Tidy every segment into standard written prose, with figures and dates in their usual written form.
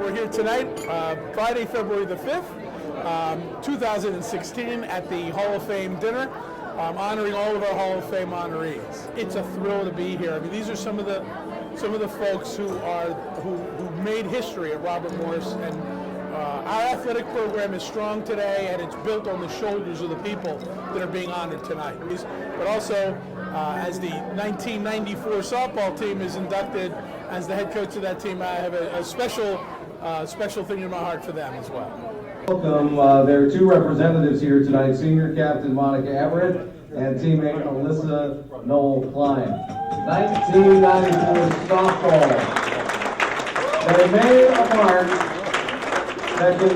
We're here tonight, Friday, February the 5th, 2016, at the Hall of Fame dinner, honoring all of our Hall of Fame honorees. It's a thrill to be here. I mean, these are some of the folks who made history at Robert Morris, and our athletic program is strong today, and it's built on the shoulders of the people that are being honored tonight. But also, as the 1994 softball team is inducted, as the head coach of that team, I have a special thing in my heart for them as well. Welcome. There are two representatives here tonight, senior captain Monica Everett and teammate Alyssa Noel Klein. 1994 softball. They made a mark that can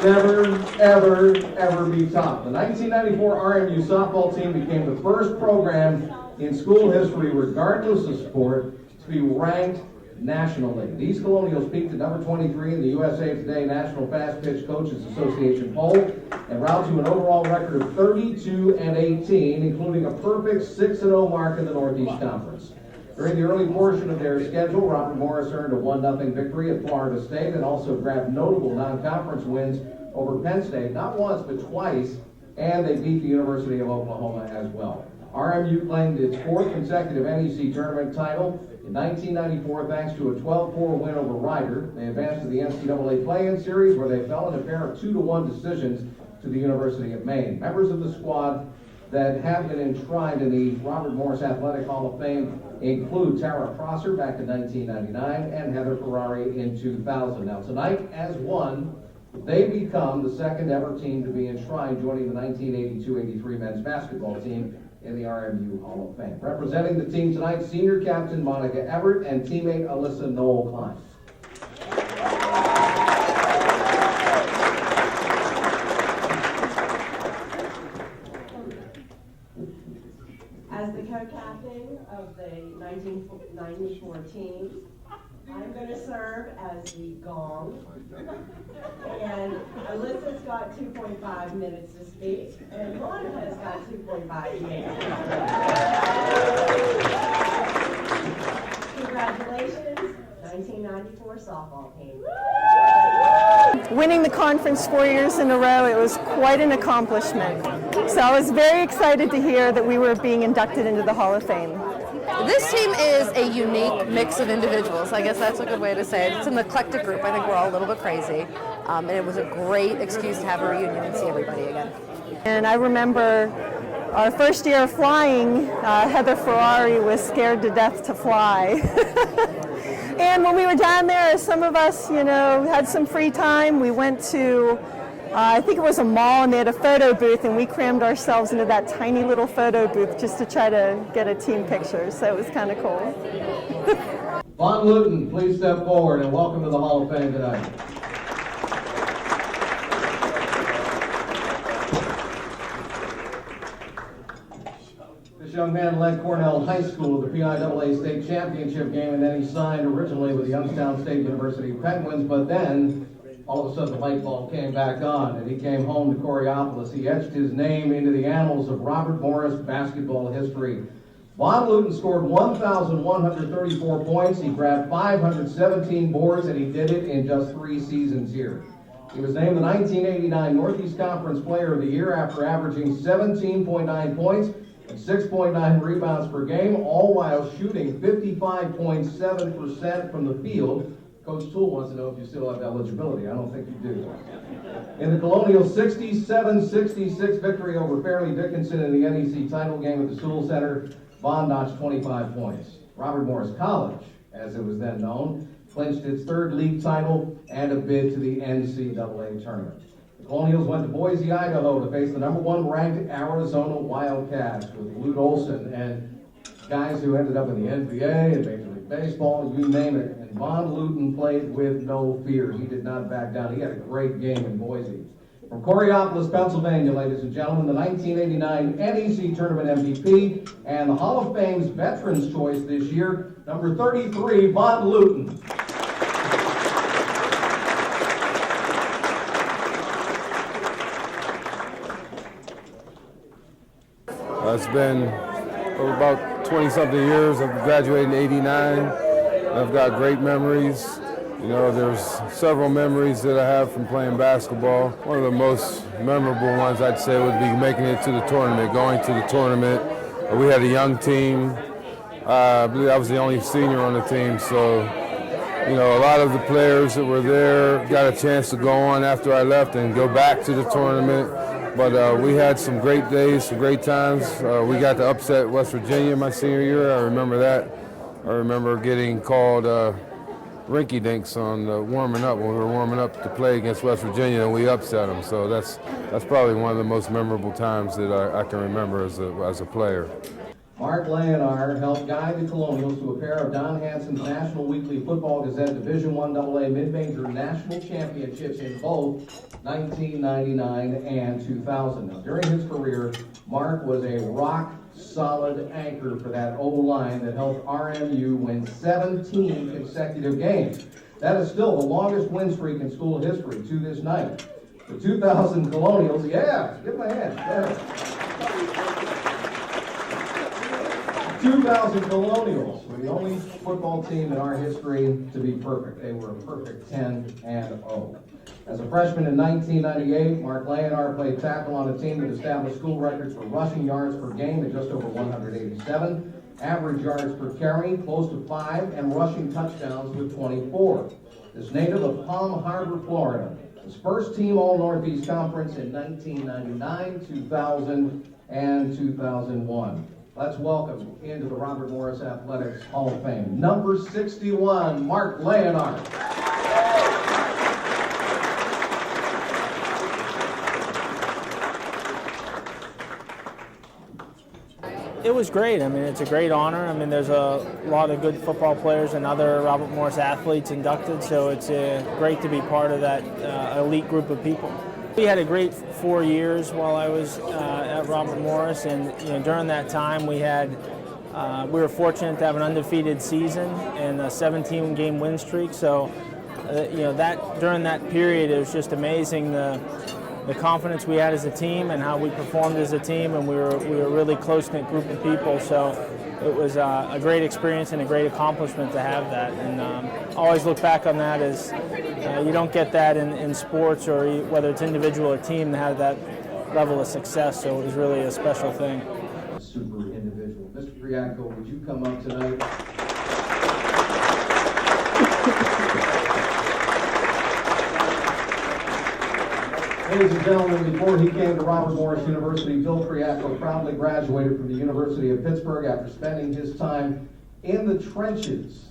never, ever be topped. The 1994 RMU softball team became the first program in school history, regardless of sport, to be ranked nationally. These Colonials peaked at number 23 in the USA Today National Fast Pitch Coaches Association poll and route to an overall record of 32-18, including a perfect 6-0 mark in the Northeast Conference. During the early portion of their schedule, Robert Morris earned a 1-0 victory at Florida State and also grabbed notable non-conference wins over Penn State, not once but twice, and they beat the University of Oklahoma as well. RMU claimed its fourth consecutive NEC tournament title in 1994 thanks to a 12-4 win over Rider. They advanced to the NCAA play-in series where they fell in a pair of 2-1 decisions to the University of Maine. Members of the squad that have been enshrined in the Robert Morris Athletic Hall of Fame include Tara Prosser back in 1999 and Heather Ferrari in 2000. Now tonight, as one, they become the second ever team to be enshrined, joining the 1982-83 men's basketball team in the RMU Hall of Fame. Representing the team tonight, senior captain Monica Everett and teammate Alyssa Noel Klein. As the co-captain of the 1994 team, I'm going to serve as the gong, and Alyssa's got 2.5 minutes to speak, and Monica's got 2.5 minutes. Congratulations, 1994 softball team. Winning the conference 4 years in a row, it was quite an accomplishment. So I was very excited to hear that we were being inducted into the Hall of Fame. This team is a unique mix of individuals. I guess that's a good way to say it. It's an eclectic group. I think we're all a little bit crazy. And it was a great excuse to have a reunion and see everybody again. And I remember our first year of flying, Heather Ferrari was scared to death to fly. And when we were down there, some of us, had some free time. We went to, I think it was a mall, and they had a photo booth, and we crammed ourselves into that tiny little photo booth just to try to get a team picture. So it was kind of cool. Von Luton, please step forward and welcome to the Hall of Fame tonight. This young man led Cornell High School to the PIAA state championship game, and then he signed originally with the Youngstown State University Penguins, but then all of a sudden the light bulb came back on, and he came home to Coriopolis. He etched his name into the annals of Robert Morris basketball history. Von Luton scored 1,134 points. He grabbed 517 boards, and he did it in just 3 seasons here. He was named the 1989 Northeast Conference Player of the Year after averaging 17.9 points and 6.9 rebounds per game, all while shooting 55.7% from the field. Coach Toole wants to know if you still have eligibility. I don't think you do. In the Colonials' 67-66 victory over Fairleigh Dickinson in the NEC title game at the Sewell Center, Von notched 25 points. Robert Morris College, as it was then known, clinched its 3rd league title and a bid to the NCAA tournament. The Colonials went to Boise, Idaho to face the number 1 ranked Arizona Wildcats with Lute Olson and guys who ended up in the NBA and Major League Baseball, you name it. And Von Luton played with no fear. He did not back down. He had a great game in Boise. From Coriopolis, Pennsylvania, ladies and gentlemen, the 1989 NEC Tournament MVP and the Hall of Fame's Veterans Choice this year, number 33, Von Luton. It's been about 20-something years. I've graduated in '89. I've got great memories. You know, there's several memories that I have from playing basketball. One of the most memorable ones I'd say would be making it to the tournament, going to the tournament. We had a young team. I believe I was the only senior on the team, so you know, a lot of the players that were there got a chance to go on after I left and go back to the tournament. But we had some great days, some great times. We got to upset West Virginia my senior year. I remember that. I remember getting called rinky dinks on warming up when we were warming up to play against West Virginia, and we upset them. So that's probably one of the most memorable times that I can remember as a player. Mark Leonard helped guide the Colonials to a pair of Don Hanson's National Weekly Football Gazette Division I AA Mid-Major National Championships in both 1999 and 2000. Now, during his career, Mark was a rock-solid anchor for that O-line that helped RMU win 17 consecutive games. That is still the longest win streak in school history to this night. The 2000 Colonials, yeah, give my hand. Yeah. 2000 Colonials were the only football team in our history to be perfect. They were a perfect 10-0. As a freshman in 1998, Mark Leonard played tackle on a team that established school records for rushing yards per game at just over 187, average yards per carry close to 5, and rushing touchdowns with 24. This native of Palm Harbor, Florida, was first team All-Northeast Conference in 1999, 2000, and 2001. Let's welcome into the Robert Morris Athletics Hall of Fame, number 61, Mark Leonard. It was great. I mean, it's a great honor. I mean, there's a lot of good football players and other Robert Morris athletes inducted, so it's great to be part of that elite group of people. We had a great 4 years while I was at Robert Morris, and during that time we were fortunate to have an undefeated season and a 17-game win streak. So, during that period, it was just amazing the confidence we had as a team and how we performed as a team, and we were a really close-knit group of people. So it was a great experience and a great accomplishment to have that. And I always look back on that as you don't get that in sports, or whether it's individual or team, to have that level of success. So it was really a special thing. A super individual. Mr. Priyanko, would you come up tonight? Ladies and gentlemen, before he came to Robert Morris University, Bill Priyanko proudly graduated from the University of Pittsburgh after spending his time in the trenches.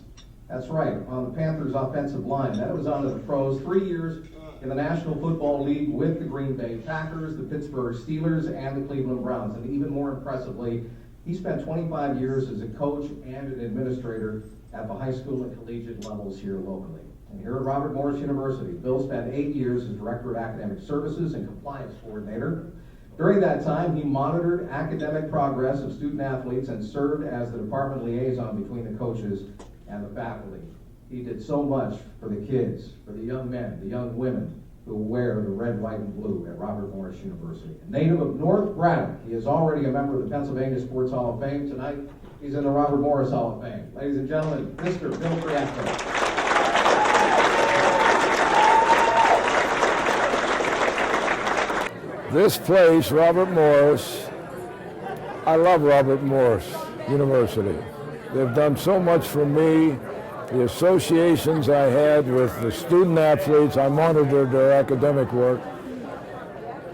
That's right, on the Panthers' offensive line. Then it was on to the pros. 3 years in the National Football League with the Green Bay Packers, the Pittsburgh Steelers, and the Cleveland Browns. And even more impressively, he spent 25 years as a coach and an administrator at the high school and collegiate levels here locally. And here at Robert Morris University, Bill spent 8 years as Director of Academic Services and Compliance Coordinator. During that time, he monitored academic progress of student athletes and served as the department liaison between the coaches and the faculty. He did so much for the kids, for the young men, the young women who wear the red, white, and blue at Robert Morris University. A native of North Braddock, he is already a member of the Pennsylvania Sports Hall of Fame. Tonight, he's in the Robert Morris Hall of Fame. Ladies and gentlemen, Mr. Bill Priyanko. This place, Robert Morris, I love Robert Morris University. They've done so much for me. The associations I had with the student athletes, I monitored their academic work.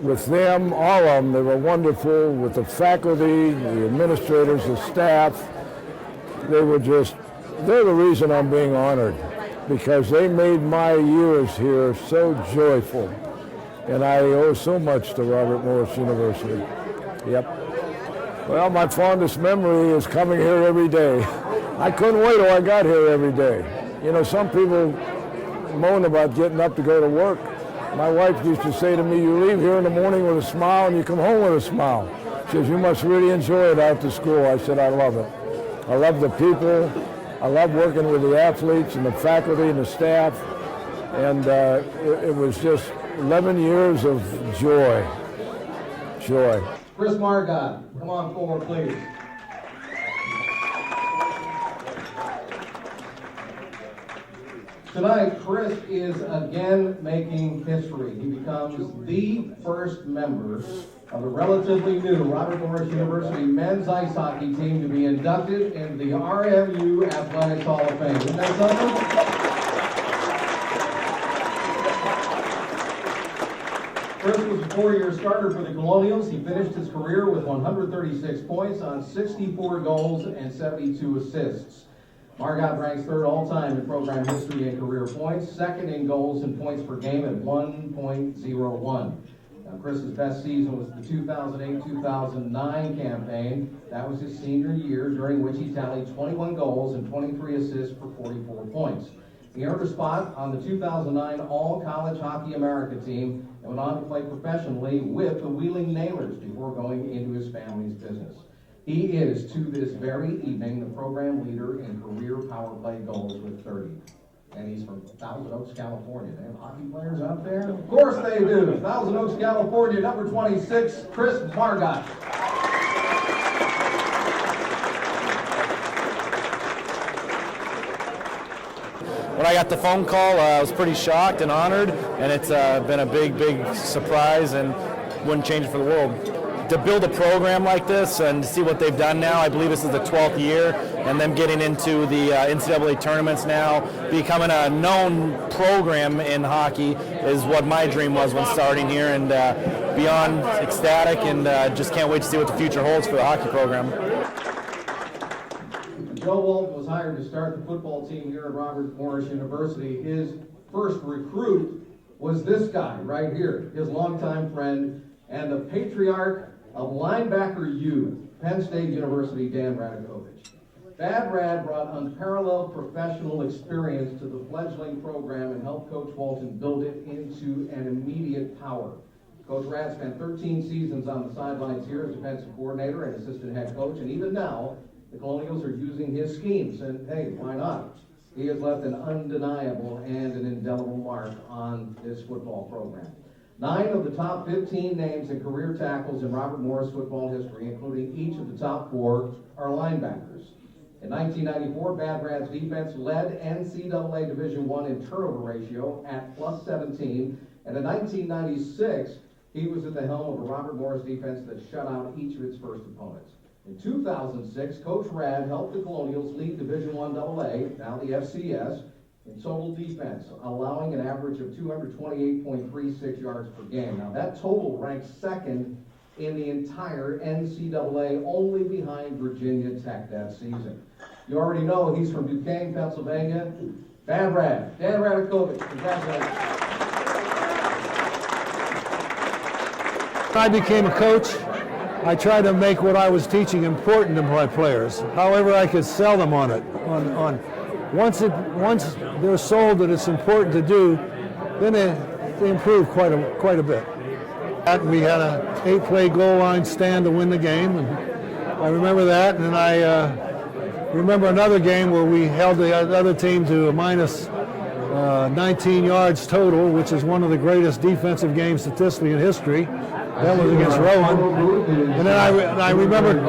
With them, all of them, they were wonderful. With the faculty, the administrators, the staff, they're the reason I'm being honored, because they made my years here so joyful. And I owe so much to Robert Morris University. Yep. Well, my fondest memory is coming here every day. I couldn't wait till I got here every day. You know, some people moan about getting up to go to work. My wife used to say to me, you leave here in the morning with a smile and you come home with a smile. She says, you must really enjoy it after school. I said, I love it. I love the people. I love working with the athletes and the faculty and the staff. And it was just 11 years of joy. Joy. Chris Margot, come on forward, please. Tonight, Chris is again making history. He becomes the first member of the relatively new Robert Morris University men's ice hockey team to be inducted into the RMU Athletics Hall of Fame. Isn't that something? Chris was a 4-year starter for the Colonials. He finished his career with 136 points on 64 goals and 72 assists. Margot ranks third all-time in program history and career points, second in goals and points per game at 1.01. Now, Chris's best season was the 2008-2009 campaign. That was his senior year, during which he tallied 21 goals and 23 assists for 44 points. He earned a spot on the 2009 All-College Hockey America team and went on to play professionally with the Wheeling Nailers before going into his family's business. He is, to this very evening, the program leader in career power play goals with 30. And he's from Thousand Oaks, California. They have hockey players out there? Of course they do. Thousand Oaks, California, number 26, Chris Margot. When I got the phone call, I was pretty shocked and honored, and it's been a big, big surprise and wouldn't change it for the world. To build a program like this and see what they've done now, I believe this is the 12th year, and them getting into the NCAA tournaments now, becoming a known program in hockey is what my dream was when starting here, and beyond ecstatic, and just can't wait to see what the future holds for the hockey program. Joe Walton was hired to start the football team here at Robert Morris University. His first recruit was this guy right here, his longtime friend and the patriarch of linebacker youth, Penn State University, Dan Radakovich. Bad Rad brought unparalleled professional experience to the fledgling program and helped Coach Walton build it into an immediate power. Coach Rad spent 13 seasons on the sidelines here as defensive coordinator and assistant head coach, and even now, the Colonials are using his schemes, and hey, why not? He has left an undeniable and an indelible mark on this football program. 9 of the top 15 names in career tackles in Robert Morris football history, including each of the top 4, are linebackers. In 1994, Bad Rad's defense led NCAA Division I in turnover ratio at +17, and in 1996, he was at the helm of a Robert Morris defense that shut out each of its first opponents. In 2006, Coach Rad helped the Colonials lead Division I AA, now the FCS, in total defense, allowing an average of 228.36 yards per game. Now that total ranks second in the entire NCAA, only behind Virginia Tech that season. You already know he's from Duquesne, Pennsylvania. Bad Rad, Dan Radakovich, congratulations. When I became a coach, I tried to make what I was teaching important to my players. However, I could sell them on it. Once they're sold that it's important to do, then they improve quite a bit. We had a 8-play goal line stand to win the game, and I remember that. And I remember another game where we held the other team to a minus 19 yards total, which is one of the greatest defensive games statistically in history. That was against Rowan. And then I remember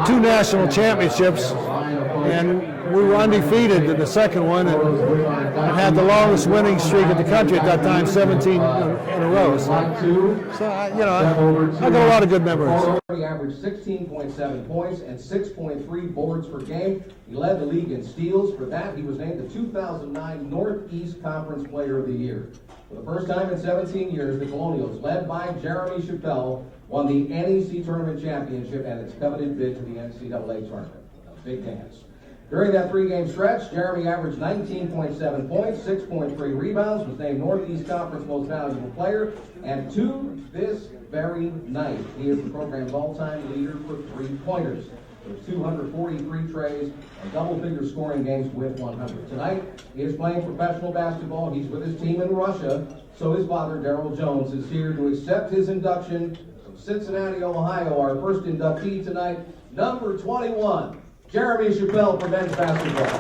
2 national championships, and we were undefeated in the second one and had the longest winning streak in the country at that time, 17 in a row. So I got a lot of good memories. He averaged 16.7 points and 6.3 boards per game. He led the league in steals. For that, he was named the 2009 Northeast Conference Player of the Year. For the first time in 17 years, the Colonials, led by Jeremy Chappelle, won the NEC Tournament Championship and its coveted bid to the NCAA Tournament. Big dance. During that 3-game stretch, Jeremy averaged 19.7 points, 6.3 rebounds, was named Northeast Conference Most Valuable Player, and to this very night, he is the program's all-time leader for 3-pointers, with 243 trays and double-figure scoring games with 100. Tonight, he is playing professional basketball. He's with his team in Russia, so his father, Darrell Jones, is here to accept his induction from Cincinnati, Ohio. Our first inductee tonight, number 21. Jeremy Chappelle for men's basketball.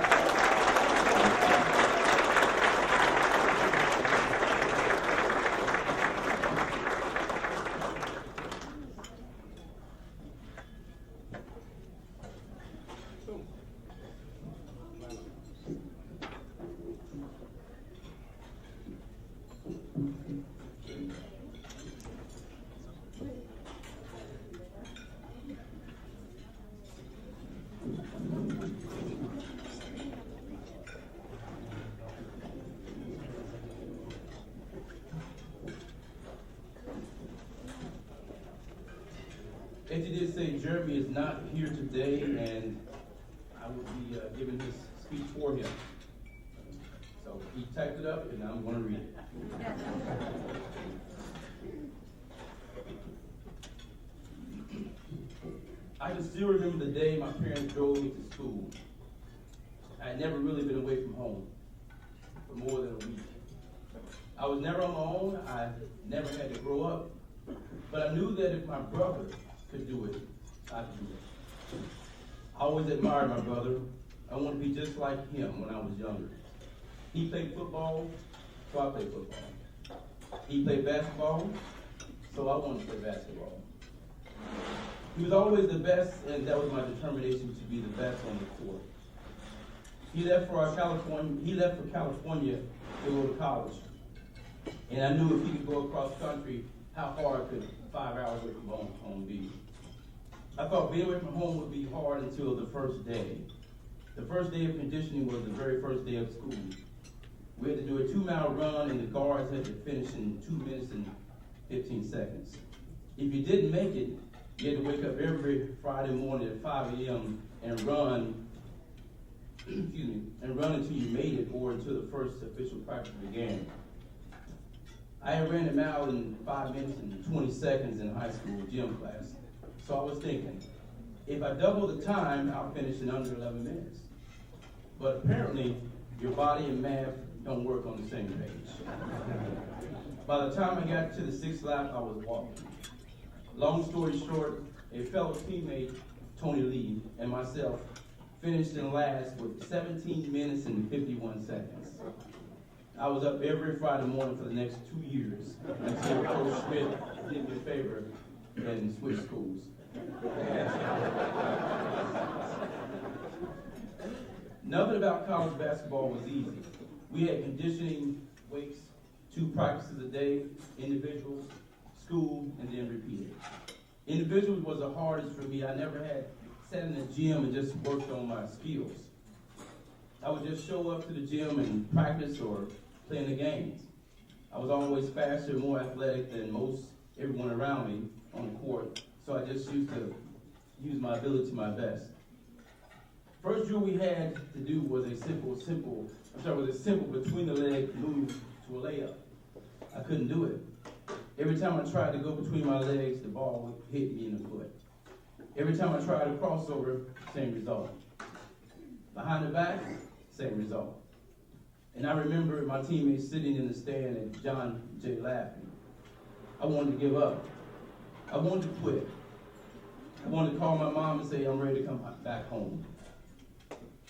As you did say, Jeremy is not here today, and I will be giving his speech for him. So he typed it up, and I'm going to read it. I can still remember the day my parents drove me to school. I had never really been away from home for more than a week. I was never on my own. I never had to grow up. But I knew that if my brother could do it, I could do it. I always admired my brother. I wanted to be just like him when I was younger. He played football, so I played football. He played basketball, so I wanted to play basketball. He was always the best, and that was my determination to be the best on the court. He left for California to go to college. And I knew if he could go across country, how hard could 5 hours away from home be? I thought being away from home would be hard until the first day. The first day of conditioning was the very first day of school. We had to do a 2-mile run, and the guards had to finish in 2 minutes and 15 seconds. If you didn't make it, you had to wake up every Friday morning at 5 a.m. and run, until you made it or until the first official practice began. I had ran a mile in 5 minutes and 20 seconds in high school gym class. So I was thinking, if I double the time, I'll finish in under 11 minutes. But apparently, your body and math don't work on the same page. By the time I got to the 6th lap, I was walking. Long story short, a fellow teammate, Tony Lee, and myself finished in last with 17 minutes and 51 seconds. I was up every Friday morning for the next 2 years until Coach Schmidt did me a favor and switched schools. Nothing about college basketball was easy. We had conditioning weights, 2 practices a day, individuals, school, and then repeated. Individuals was the hardest for me. I never had sat in the gym and just worked on my skills. I would just show up to the gym and practice or play in the games. I was always faster, more athletic than everyone around me on the court, so I just used to use my ability to my best. First drill we had to do was a simple between the leg move to a layup. I couldn't do it. Every time I tried to go between my legs, the ball would hit me in the foot. Every time I tried a crossover, same result. Behind the back, same result. And I remember my teammates sitting in the stand and John J. laughing. I wanted to give up. I wanted to quit. I wanted to call my mom and say, I'm ready to come back home.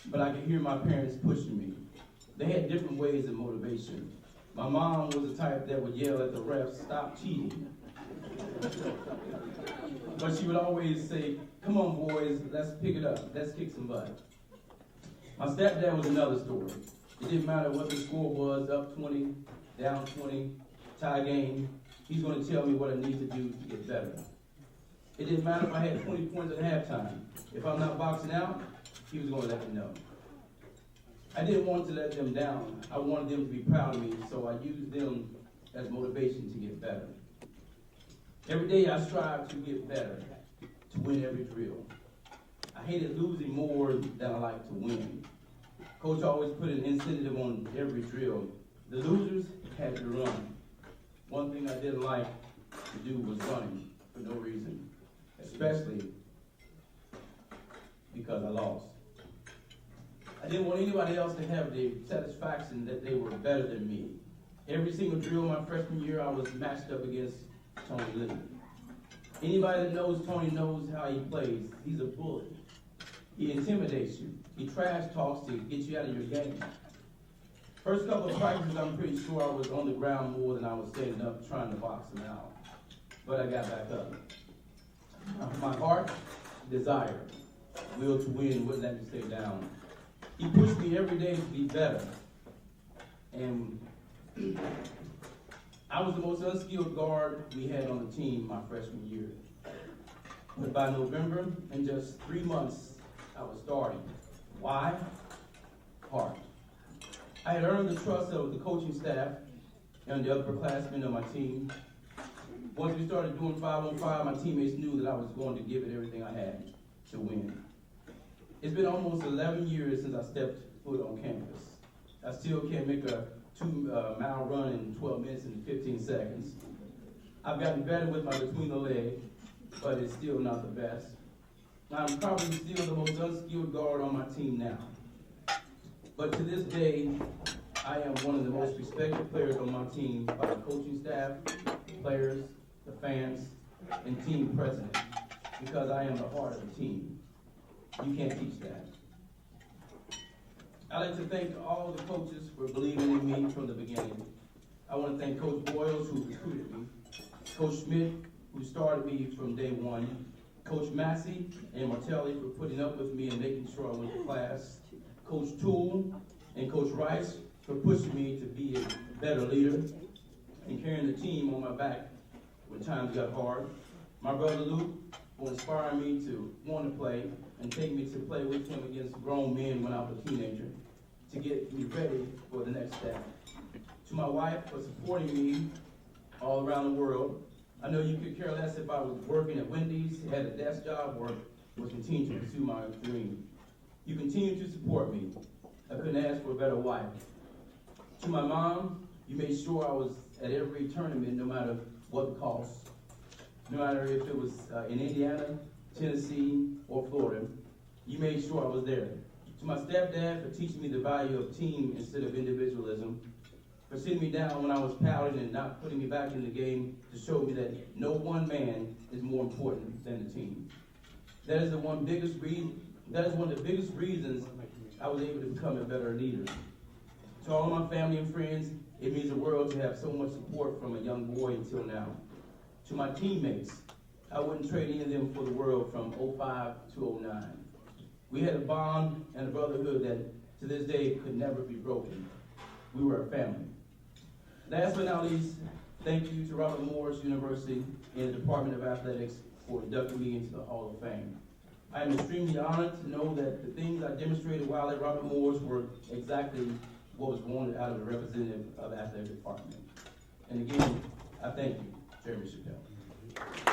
But I could hear my parents pushing me. They had different ways of motivation. My mom was the type that would yell at the refs, stop cheating. But she would always say, come on boys, let's pick it up, let's kick some butt. My stepdad was another story. It didn't matter what the score was, up 20, down 20, tie game. He's going to tell me what I need to do to get better. It didn't matter if I had 20 points at halftime. If I'm not boxing out, he was going to let me know. I didn't want to let them down. I wanted them to be proud of me, so I used them as motivation to get better. Every day I strive to get better, to win every drill. I hated losing more than I liked to win. Coach always put an incentive on every drill. The losers had to run. One thing I didn't like to do was running for no reason, especially because I lost. I didn't want anybody else to have the satisfaction that they were better than me. Every single drill my freshman year, I was matched up against Tony Lee. Anybody that knows Tony knows how he plays. He's a bully. He intimidates you. He trash talks to get you out of your game. First couple of practices, I'm pretty sure I was on the ground more than I was standing up trying to box him out. But I got back up. My heart, desire, will to win wouldn't let me stay down. He pushed me every day to be better. And I was the most unskilled guard we had on the team my freshman year. But by November, in just 3 months, I was starting. Why? Heart. I had earned the trust of the coaching staff and the upperclassmen on my team. Once we started doing 5-on-5, my teammates knew that I was going to give it everything I had to win. It's been almost 11 years since I stepped foot on campus. I still can't make a 2-mile run in 12 minutes and 15 seconds. I've gotten better with my between the leg, but it's still not the best. I'm probably still the most unskilled guard on my team now. But to this day, I am one of the most respected players on my team by the coaching staff, players, the fans, and team president, because I am the heart of the team. You can't teach that. I'd like to thank all the coaches for believing in me from the beginning. I want to thank Coach Boyles, who recruited me, Coach Schmidt, who started me from day one, Coach Massey and Martelli for putting up with me and making sure I went to class, Coach Toole and Coach Rice for pushing me to be a better leader and carrying the team on my back when times got hard, my brother Luke for inspiring me to want to play and take me to play with him against grown men when I was a teenager to get me ready for the next step. To my wife for supporting me all around the world. I know you could care less if I was working at Wendy's, had a desk job, or was continuing to pursue my dream. You continue to support me. I couldn't ask for a better wife. To my mom, you made sure I was at every tournament, no matter what the cost. No matter if it was in Indiana, Tennessee, or Florida, you made sure I was there. To my stepdad for teaching me the value of team instead of individualism, for sitting me down when I was pouting and not putting me back in the game to show me that no one man is more important than the team. That is one of the biggest reasons I was able to become a better leader. To all of my family and friends, it means the world to have so much support from a young boy until now. To my teammates, I wouldn't trade any of them for the world from 05 to 09. We had a bond and a brotherhood that to this day could never be broken. We were a family. Last but not least, thank you to Robert Morris University and the Department of Athletics for inducting me into the Hall of Fame. I am extremely honored to know that the things I demonstrated while at Robert Morris were exactly what was wanted out of the representative of the athletic department. And again, I thank you, Chairman Chappelle.